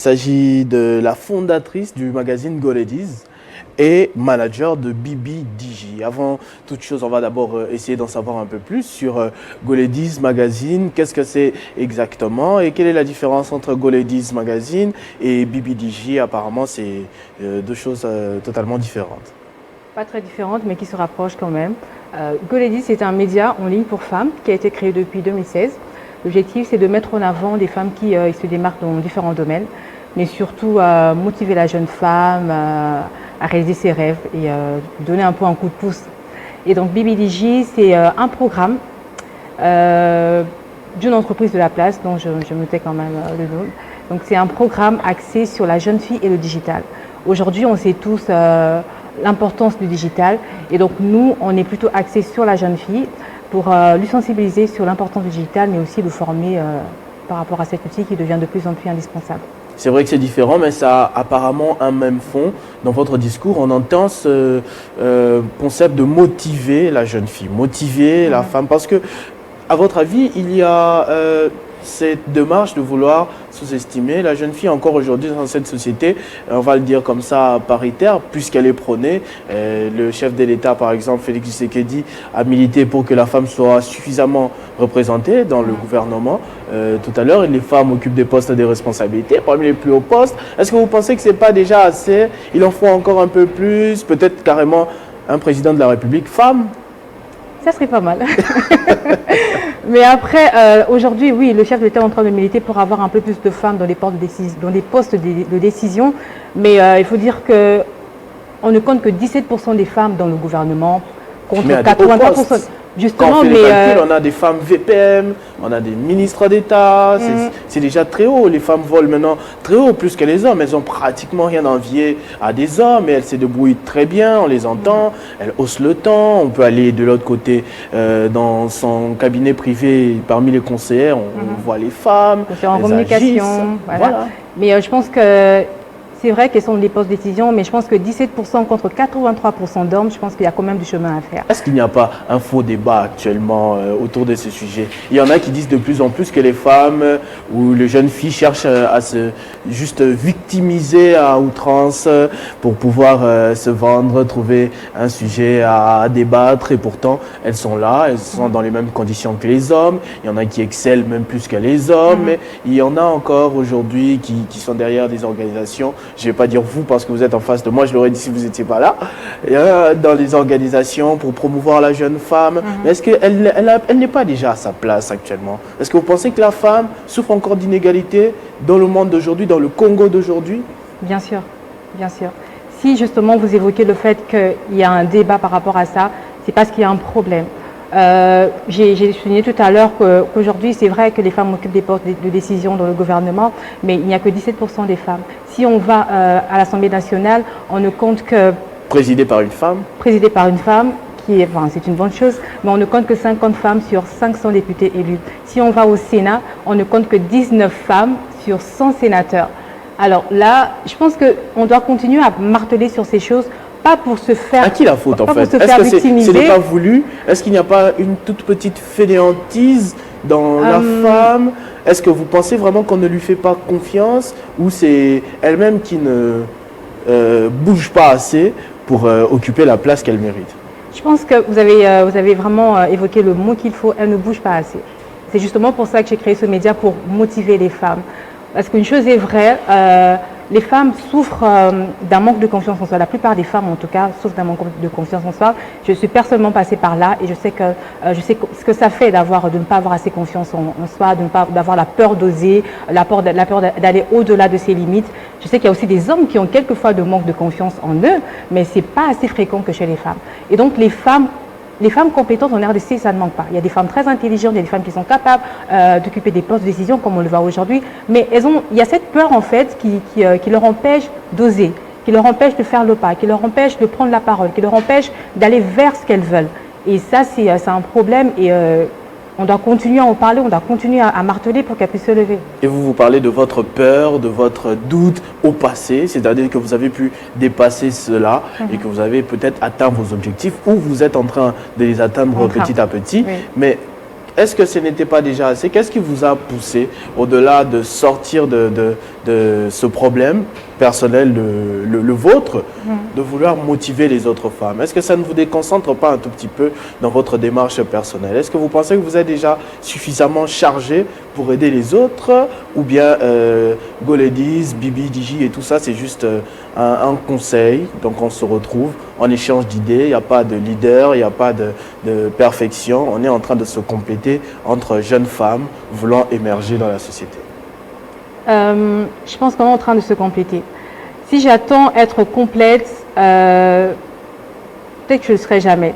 s'agit de la fondatrice du magazine Go Ladies et manager de BBDJ. Avant toute chose, on va d'abord essayer d'en savoir un peu plus sur Go Ladies Magazine. Qu'est-ce que c'est exactement et quelle est la différence entre Go Ladies Magazine et BBDJ? Apparemment, c'est deux choses totalement différentes. Pas très différentes, mais qui se rapprochent quand même. Go Ladies, c'est un média en ligne pour femmes qui a été créé depuis 2016. L'objectif, c'est de mettre en avant des femmes qui se démarquent dans différents domaines, mais surtout motiver la jeune femme à réaliser ses rêves et donner un peu un coup de pouce. Et donc BBDJ, c'est un programme d'une entreprise de la place, dont je me tais quand même le nom. Donc c'est un programme axé sur la jeune fille et le digital. Aujourd'hui, on sait tous l'importance du digital, et donc nous, on est plutôt axé sur la jeune fille pour lui sensibiliser sur l'importance du digital, mais aussi le former par rapport à cet outil qui devient de plus en plus indispensable. C'est vrai que c'est différent, mais ça a apparemment un même fond. Dans votre discours, on entend ce concept de motiver la jeune fille, motiver la femme. Parce que, à votre avis, il y a cette démarche de vouloir sous-estimer la jeune fille encore aujourd'hui dans cette société, on va le dire comme ça, paritaire, puisqu'elle est prônée. Le chef de l'État, par exemple, Félix Tshisekedi, a milité pour que la femme soit suffisamment représentée dans le gouvernement. Tout à l'heure, les femmes occupent des postes de responsabilité, parmi les plus hauts postes. Est-ce que vous pensez que ce n'est pas déjà assez? Il en faut encore un peu plus, peut-être carrément un président de la République femme? Ça serait pas mal. Mais après, aujourd'hui, oui, le chef de l'État est en train de militer pour avoir un peu plus de femmes dans les postes de décision. Mais il faut dire qu'on ne compte que 17% des femmes dans le gouvernement contre 83%. Justement, quand on fait les calculs, on a des femmes VPM, on a des ministres d'État, c'est déjà très haut. Les femmes volent maintenant très haut, plus que les hommes. Elles ont pratiquement rien à envier à des hommes et elles se débrouillent très bien, on les entend, elles haussent le temps. On peut aller de l'autre côté dans son cabinet privé, parmi les conseillères, on voit les femmes. En communication, voilà. Mais je pense que c'est vrai qu'elles sont des postes de décision, mais je pense que 17% contre 83% d'hommes, je pense qu'il y a quand même du chemin à faire. Est-ce qu'il n'y a pas un faux débat actuellement autour de ce sujet? Il y en a qui disent de plus en plus que les femmes ou les jeunes filles cherchent à se juste victimiser à outrance pour pouvoir se vendre, trouver un sujet à débattre, et pourtant elles sont là, elles sont dans les mêmes conditions que les hommes. Il y en a qui excellent même plus que les hommes, mais il y en a encore aujourd'hui qui sont derrière des organisations. Je ne vais pas dire vous parce que vous êtes en face de moi, je l'aurais dit si vous n'étiez pas là, dans les organisations pour promouvoir la jeune femme. Mais est-ce qu'elle n'est pas déjà à sa place actuellement? Est-ce que vous pensez que la femme souffre encore d'inégalité dans le monde d'aujourd'hui, dans le Congo d'aujourd'hui? Bien sûr, bien sûr. Si justement vous évoquez le fait qu'il y a un débat par rapport à ça, c'est parce qu'il y a un problème. J'ai souligné tout à l'heure qu'aujourd'hui, c'est vrai que les femmes occupent des postes de décision dans le gouvernement, mais il n'y a que 17% des femmes. Si on va à l'Assemblée nationale, on ne compte que... Présidée par une femme? Présidée par une femme, c'est une bonne chose, mais on ne compte que 50 femmes sur 500 députés élus. Si on va au Sénat, on ne compte que 19 femmes sur 100 sénateurs. Alors là, je pense qu'on doit continuer à marteler sur ces choses. Pas pour se faire... À qui la faute en fait? Est-ce que ce n'est pas voulu? Est-ce qu'il n'y a pas une toute petite fainéantise dans la femme? Est-ce que vous pensez vraiment qu'on ne lui fait pas confiance, ou c'est elle-même qui ne bouge pas assez pour occuper la place qu'elle mérite? Je pense que vous avez vraiment évoqué le mot qu'il faut, elle ne bouge pas assez. C'est justement pour ça que j'ai créé ce média, pour motiver les femmes. Parce qu'une chose est vraie, les femmes souffrent d'un manque de confiance en soi. La plupart des femmes, en tout cas, souffrent d'un manque de confiance en soi. Je suis personnellement passée par là et je sais ce que ça fait de ne pas avoir assez confiance en soi, d'avoir la peur d'oser, la peur d'aller au-delà de ses limites. Je sais qu'il y a aussi des hommes qui ont quelquefois de manque de confiance en eux, mais ce n'est pas assez fréquent que chez les femmes. Et donc les femmes compétentes en RDC, ça ne manque pas. Il y a des femmes très intelligentes, il y a des femmes qui sont capables d'occuper des postes de décision, comme on le voit aujourd'hui. Mais il y a cette peur, en fait, qui leur empêche d'oser, qui leur empêche de faire le pas, qui leur empêche de prendre la parole, qui leur empêche d'aller vers ce qu'elles veulent. Et ça, c'est un problème. Et on doit continuer à en parler, on doit continuer à marteler pour qu'elle puisse se lever. Et vous parlez de votre peur, de votre doute au passé, c'est-à-dire que vous avez pu dépasser cela et que vous avez peut-être atteint vos objectifs, ou vous êtes en train de les atteindre petit à petit. Oui. Mais est-ce que ce n'était pas déjà assez? Qu'est-ce qui vous a poussé, au-delà de sortir de ce problème personnel, le vôtre, de vouloir motiver les autres femmes? Est-ce que ça ne vous déconcentre pas un tout petit peu dans votre démarche personnelle? Est-ce que vous pensez que vous êtes déjà suffisamment chargé pour aider les autres? Ou bien Goledis, Bibi, Digi et tout ça, c'est juste un conseil? Donc on se retrouve, on échange d'idées, il n'y a pas de leader, il n'y a pas de perfection. On est en train de se compléter entre jeunes femmes voulant émerger dans la société. Je pense qu'on est en train de se compléter. Si j'attends être complète, peut-être que je ne le serai jamais.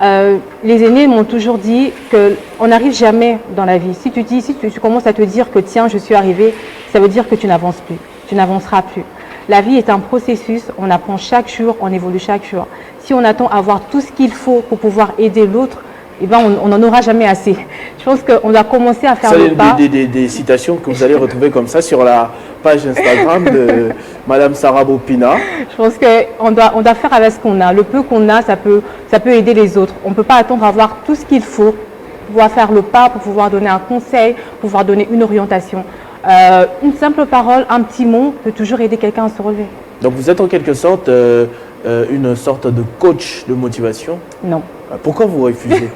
Les aînés m'ont toujours dit qu'on n'arrive jamais dans la vie. Si tu commences à te dire que tiens, je suis arrivé, ça veut dire que tu n'avances plus, tu n'avanceras plus. La vie est un processus, on apprend chaque jour, on évolue chaque jour. Si on attend à avoir tout ce qu'il faut pour pouvoir aider l'autre, eh ben, on n'en aura jamais assez. Je pense qu'on doit commencer à faire le pas. Des citations que vous allez retrouver comme ça sur la page Instagram de Madame Sarah Bopina. Je pense qu'on doit faire avec ce qu'on a. Le peu qu'on a, ça peut aider les autres. On ne peut pas attendre à avoir tout ce qu'il faut pour pouvoir faire le pas, pour pouvoir donner un conseil, pour pouvoir donner une orientation. Une simple parole, un petit mot peut toujours aider quelqu'un à se relever. Donc vous êtes en quelque sorte une sorte de coach de motivation? Non. Pourquoi vous refusez?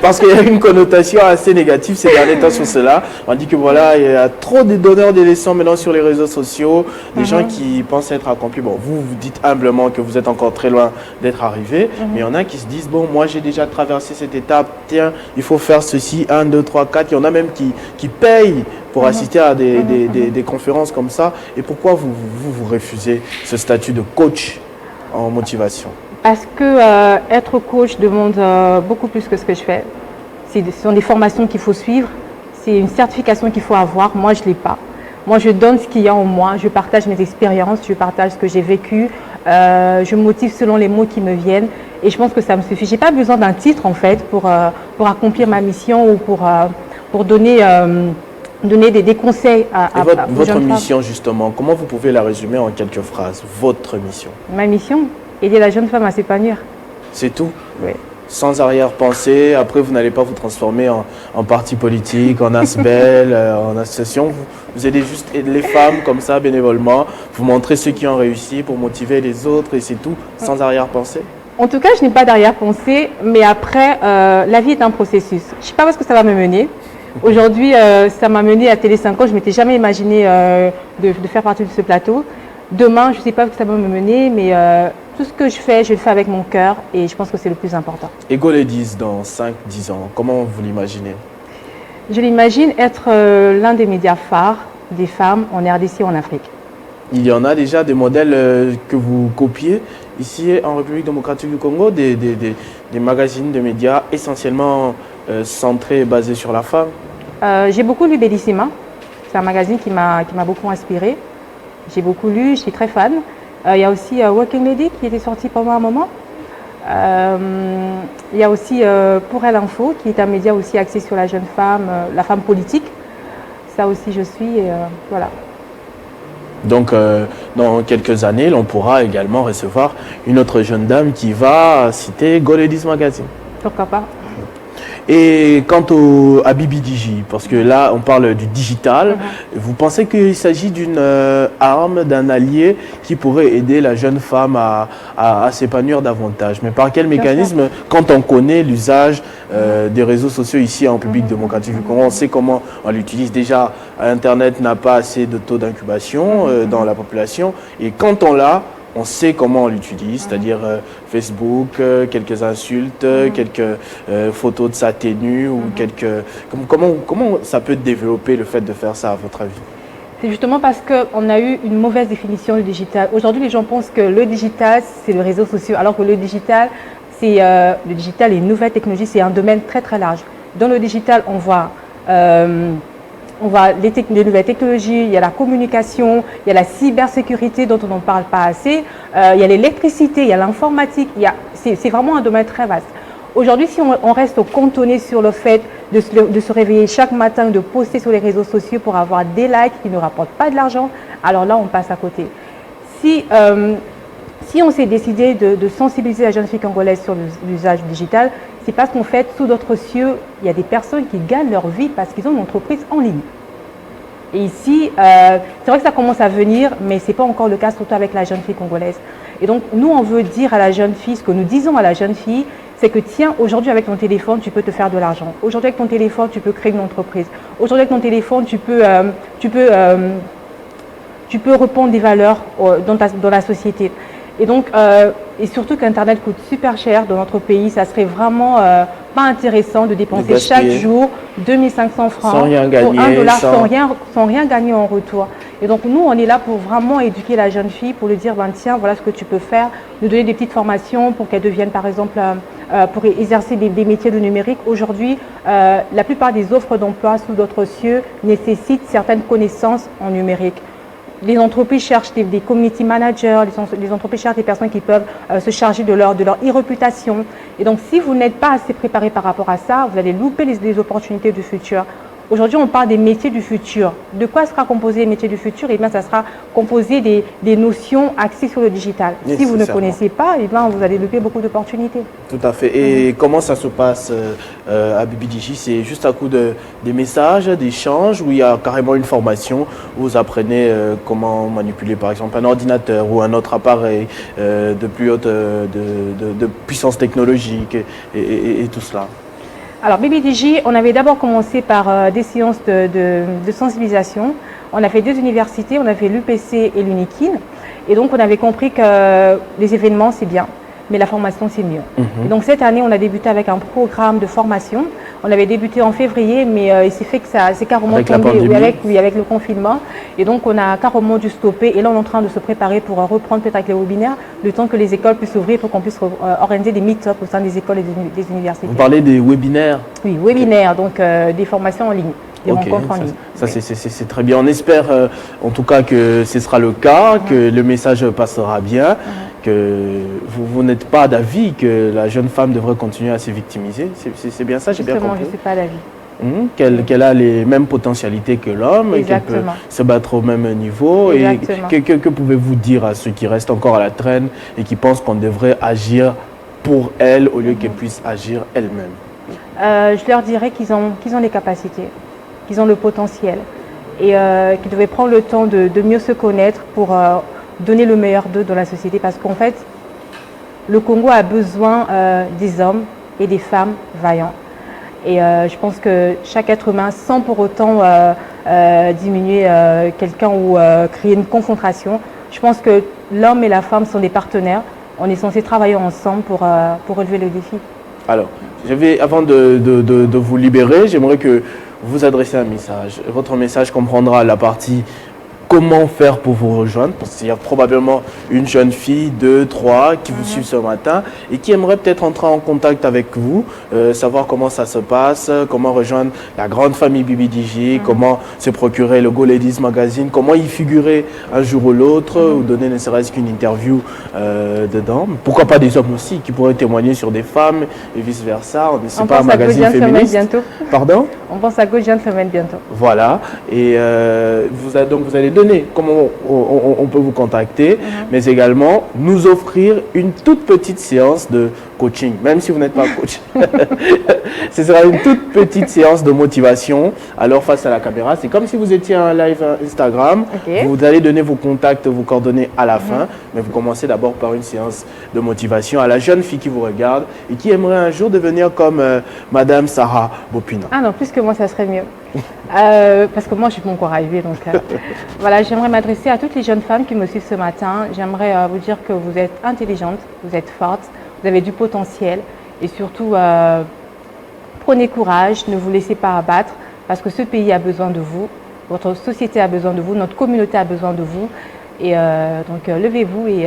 Parce qu'il y a une connotation assez négative ces derniers temps sur cela. On dit que voilà, il y a trop de donneurs de leçons maintenant sur les réseaux sociaux, des gens qui pensent être accomplis. Bon, vous dites humblement que vous êtes encore très loin d'être arrivé, mais il y en a qui se disent, bon, moi j'ai déjà traversé cette étape, tiens, il faut faire ceci, 1, 2, 3, 4. Il y en a même qui payent pour assister à des conférences comme ça. Et pourquoi vous refusez ce statut de coach en motivation? Parce que être coach demande beaucoup plus que ce que je fais. Ce sont des formations qu'il faut suivre, c'est une certification qu'il faut avoir. Moi, je ne l'ai pas. Moi, je donne ce qu'il y a en moi, je partage mes expériences, je partage ce que j'ai vécu, je motive selon les mots qui me viennent et je pense que ça me suffit. Je n'ai pas besoin d'un titre en fait pour accomplir ma mission ou pour donner des conseils à votre mission justement, comment vous pouvez la résumer en quelques phrases? Votre mission? Ma mission? Aider la jeune femme à s'épanouir. C'est tout? Oui. Sans arrière-pensée, après vous n'allez pas vous transformer en parti politique, en ASBEL, en association. Vous aidez juste les femmes comme ça, bénévolement. Vous montrez ceux qui ont réussi pour motiver les autres et c'est tout, sans arrière-pensée? En tout cas, je n'ai pas d'arrière-pensée, mais après, la vie est un processus. Je ne sais pas où est-ce que ça va me mener. Aujourd'hui, ça m'a mené à Télé 5 ans. Je ne m'étais jamais imaginé de faire partie de ce plateau. Demain, je ne sais pas où ça va me mener, mais tout ce que je le fais avec mon cœur et je pense que c'est le plus important. Et Goledis dans 5-10 ans, comment vous l'imaginez? Je l'imagine être l'un des médias phares des femmes en RDC ou en Afrique. Il y en a déjà des modèles que vous copiez ici en République démocratique du Congo, des magazines de médias essentiellement centrés et basés sur la femme? J'ai beaucoup lu Bellissima, c'est un magazine qui m'a beaucoup inspirée. J'ai beaucoup lu, je suis très fan. Il y a aussi Working Lady qui était sorti pendant un moment. Il y a aussi Pour Elle Info qui est un média aussi axé sur la jeune femme, la femme politique. Ça aussi je suis, voilà. Donc dans quelques années, l'on pourra également recevoir une autre jeune dame qui va citer Goledis Magazine. Pourquoi pas? Et quant à Bibi Digi, parce que là on parle du digital, vous pensez qu'il s'agit d'une arme, d'un allié qui pourrait aider la jeune femme à s'épanouir davantage? Mais par quel mécanisme, quand on connaît l'usage des réseaux sociaux ici en République démocratique du Congo, on sait comment on l'utilise déjà. Internet n'a pas assez de taux d'incubation dans la population et quand on l'a, on sait comment on l'utilise, c'est-à-dire Facebook, quelques insultes, quelques photos de sa tenue ou quelques... Comment ça peut développer le fait de faire ça à votre avis? C'est justement parce qu'on a eu une mauvaise définition du digital. Aujourd'hui, les gens pensent que le digital, c'est le réseau social, alors que le digital et les nouvelles technologies, c'est un domaine très très large. Dans le digital, on voit les nouvelles technologies, il y a la communication, il y a la cybersécurité dont on n'en parle pas assez, il y a l'électricité, il y a l'informatique, c'est vraiment un domaine très vaste. Aujourd'hui, si on reste cantonné sur le fait de se réveiller chaque matin, de poster sur les réseaux sociaux pour avoir des likes qui ne rapportent pas de l'argent, alors là, on passe à côté. Si on s'est décidé de sensibiliser la jeune fille congolaise sur l'usage digital, c'est parce qu'en fait, sous d'autres cieux, il y a des personnes qui gagnent leur vie parce qu'ils ont une entreprise en ligne. Et ici, c'est vrai que ça commence à venir, mais ce n'est pas encore le cas, surtout avec la jeune fille congolaise. Et donc, nous, on veut dire à la jeune fille, ce que nous disons à la jeune fille, c'est que tiens, aujourd'hui avec ton téléphone, tu peux te faire de l'argent. Aujourd'hui avec ton téléphone, tu peux créer une entreprise. Aujourd'hui avec ton téléphone, tu peux répandre des valeurs dans la société. Et donc, et surtout qu'Internet coûte super cher dans notre pays, ça serait vraiment pas intéressant de dépenser chaque jour 2500 francs sans rien gagner, pour $1 sans rien gagner en retour. Et donc, nous, on est là pour vraiment éduquer la jeune fille, pour lui dire, ben, tiens, voilà ce que tu peux faire, nous donner des petites formations pour qu'elle devienne, par exemple, pour exercer des métiers de numérique. Aujourd'hui, la plupart des offres d'emploi sous d'autres cieux nécessitent certaines connaissances en numérique. Les entreprises cherchent des community managers, les entreprises cherchent des personnes qui peuvent se charger de leur e-réputation. Et donc, si vous n'êtes pas assez préparé par rapport à ça, vous allez louper les opportunités du futur. Aujourd'hui, on parle des métiers du futur. De quoi sera composé les métiers du futur? Eh bien, ça sera composé des notions axées sur le digital. Si vous ne connaissez pas, eh bien, vous allez louper beaucoup d'opportunités. Tout à fait. Et comment ça se passe à BBDJ? C'est juste à coup des messages, d'échanges, où il y a carrément une formation où vous apprenez comment manipuler, par exemple, un ordinateur ou un autre appareil de plus haute de puissance technologique et tout cela. Alors, BBDJ, on avait d'abord commencé par des séances de sensibilisation. On a fait 2 universités, on a fait l'UPC et l'UNIKIN. Et donc, on avait compris que les événements, c'est bien, mais la formation, c'est mieux. Et donc, cette année, on a débuté avec un programme de formation. On avait débuté en février, mais il s'est fait que ça c'est carrément tombé avec le confinement. Et donc, on a carrément dû stopper. Et là, on est en train de se préparer pour reprendre peut-être avec les webinaires, le temps que les écoles puissent s'ouvrir pour qu'on puisse organiser des meet-ups au sein des écoles et des universités. Vous parlez des webinaires? Oui, webinaires, donc des formations en ligne. Des rencontres en ligne. Ça, c'est très bien. On espère en tout cas que ce sera le cas, que le message passera bien, que vous n'êtes pas d'avis que la jeune femme devrait continuer à se victimiser. C'est bien ça, j'ai bien compris. Je ne suis pas d'avis. Qu'elle a les mêmes potentialités que l'homme, et qu'elle peut se battre au même niveau. Exactement. Et que pouvez-vous dire à ceux qui restent encore à la traîne et qui pensent qu'on devrait agir pour elle au lieu qu'elle puisse agir elle-même? Je leur dirais qu'ils ont les capacités, qu'ils ont le potentiel et qu'ils devaient prendre le temps de mieux se connaître pour donner le meilleur d'eux dans la société. Parce qu'en fait, le Congo a besoin des hommes et des femmes vaillants. Et je pense que chaque être humain, sans pour autant diminuer quelqu'un ou créer une confrontation, je pense que l'homme et la femme sont des partenaires. On est censé travailler ensemble pour relever le défi. Alors, avant de vous libérer, j'aimerais que vous adressiez un message. Votre message comprendra la partie comment faire pour vous rejoindre, parce qu'il y a probablement une jeune fille, 2, 3 qui vous suivent ce matin et qui aimerait peut-être entrer en contact avec vous, savoir comment ça se passe, comment rejoindre la grande famille BBDJ, comment se procurer le Go Ladies Magazine, comment y figurer un jour ou l'autre, ou donner ne serait-ce qu'une interview dedans. Pourquoi pas des hommes aussi qui pourraient témoigner sur des femmes et vice-versa. On pas un magazine féministe. Bientôt. Pardon? On pense à Go Gentleman bientôt. Voilà. Et vous allez donner comment on peut vous contacter, mais également nous offrir une toute petite séance de coaching, même si vous n'êtes pas coach. Ce sera une toute petite séance de motivation. Alors face à la caméra, c'est comme si vous étiez un live Instagram. Vous allez donner vos contacts, vos coordonnées à la fin, mais vous commencez d'abord par une séance de motivation à la jeune fille qui vous regarde et qui aimerait un jour devenir comme Madame Sarah Bopina. Ah non, plus que moi, ça serait mieux. Parce que moi, je suis pas encore arrivée. Donc, voilà, j'aimerais m'adresser à toutes les jeunes femmes qui me suivent ce matin. J'aimerais vous dire que vous êtes intelligente, vous êtes forte, vous avez du potentiel et surtout, prenez courage, ne vous laissez pas abattre parce que ce pays a besoin de vous, votre société a besoin de vous, notre communauté a besoin de vous. Et donc, levez-vous et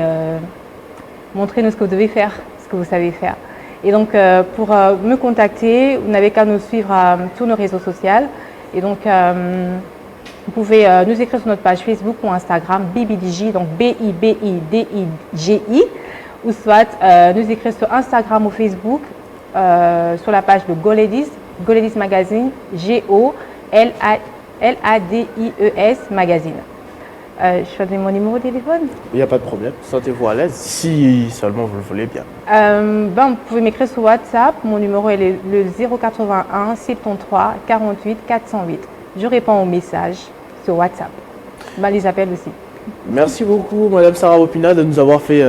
montrez-nous ce que vous devez faire, ce que vous savez faire. Et donc, pour me contacter, vous n'avez qu'à nous suivre sur nos réseaux sociaux. Et donc, vous pouvez nous écrire sur notre page Facebook ou Instagram, BBDJ, donc BIBIDIGI, ou soit nous écrire sur Instagram ou Facebook, sur la page de Go Ladies Magazine, GOLADIES Magazine. Choisissez mon numéro de téléphone. Il n'y a pas de problème, sentez-vous à l'aise, si seulement vous le voulez bien. Vous pouvez m'écrire sur WhatsApp. Mon numéro est le 081 73 48 408. Je réponds aux messages sur WhatsApp. Les appels aussi. Merci beaucoup, Madame Sarah Bopina, de nous avoir fait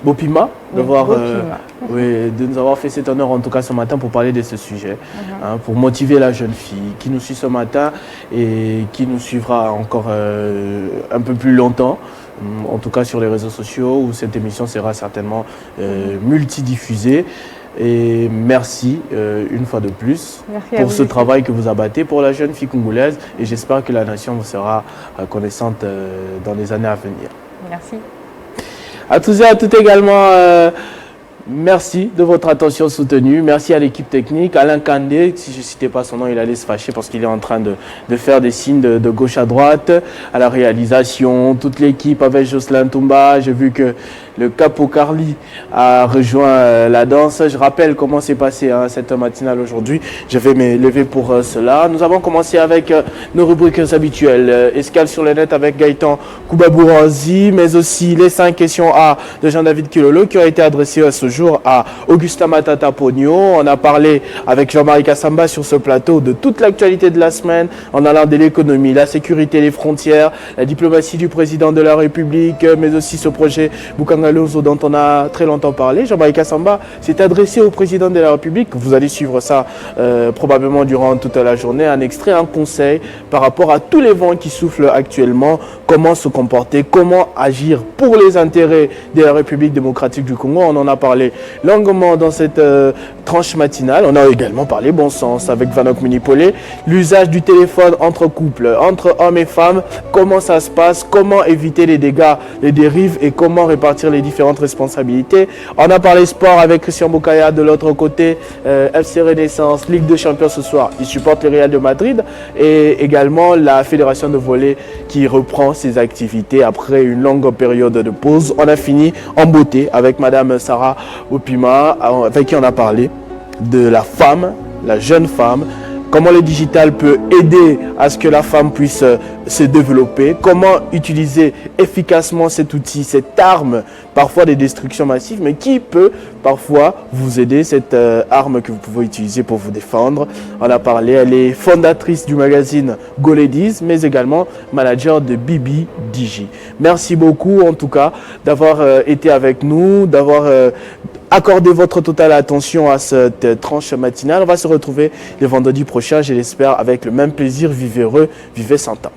Bopima, de nous avoir fait cet honneur en tout cas ce matin pour parler de ce sujet, pour motiver la jeune fille qui nous suit ce matin et qui nous suivra encore un peu plus longtemps, en tout cas sur les réseaux sociaux où cette émission sera certainement multidiffusée. Et merci une fois de plus pour ce travail que vous abattez pour la jeune fille congolaise et j'espère que la nation vous sera reconnaissante dans les années à venir. Merci. À tous et à toutes également, merci de votre attention soutenue. Merci à l'équipe technique. Alain Kandé, si je ne citais pas son nom, il allait se fâcher parce qu'il est en train de faire des signes de gauche à droite. À la réalisation, toute l'équipe avec Jocelyn Toumba. J'ai vu que le Capo Carly a rejoint la danse. Je rappelle comment s'est passé cette matinale aujourd'hui. Je vais me lever pour cela. Nous avons commencé avec nos rubriques habituelles. Escale sur le net avec Gaëtan Koubabouranzi, mais aussi les 5 questions A de Jean-David Kilolo qui ont été adressées ce jour à Augusta Matata Pogno. On a parlé avec Jean-Marie Kassamba sur ce plateau de toute l'actualité de la semaine en allant de l'économie, la sécurité, les frontières, la diplomatie du président de la République, mais aussi ce projet Bukangalozo dont on a très longtemps parlé. Jean-Marie Kassamba s'est adressé au président de la République. Vous allez suivre ça probablement durant toute la journée. Un extrait, un conseil par rapport à tous les vents qui soufflent actuellement. Comment se comporter, comment agir pour les intérêts de la République démocratique du Congo. On en a parlé longuement dans cette tranche matinale. On a également parlé bon sens avec Vanok Munipolé. L'usage du téléphone entre couples, entre hommes et femmes. Comment ça se passe, comment éviter les dégâts, les dérives et comment répartir les différentes responsabilités. On a parlé sport avec Christian Boukaya de l'autre côté, FC Renaissance, Ligue de Champions ce soir. Il supporte le Real de Madrid et également la Fédération de volley qui reprend ses activités après une longue période de pause. On a fini en beauté avec Madame Sarah Bopina avec qui on a parlé de la femme, la jeune femme, comment le digital peut aider à ce que la femme puisse se développer, comment utiliser efficacement cet outil, cette arme, parfois de destruction massive, mais qui peut parfois vous aider, cette arme que vous pouvez utiliser pour vous défendre. On a parlé, elle est fondatrice du magazine Go Ladies, mais également manager de Bibi Digi. Merci beaucoup en tout cas d'avoir été avec nous, d'avoir accordez votre totale attention à cette tranche matinale. On va se retrouver le vendredi prochain, je l'espère, avec le même plaisir. Vivez heureux, vivez sans temps.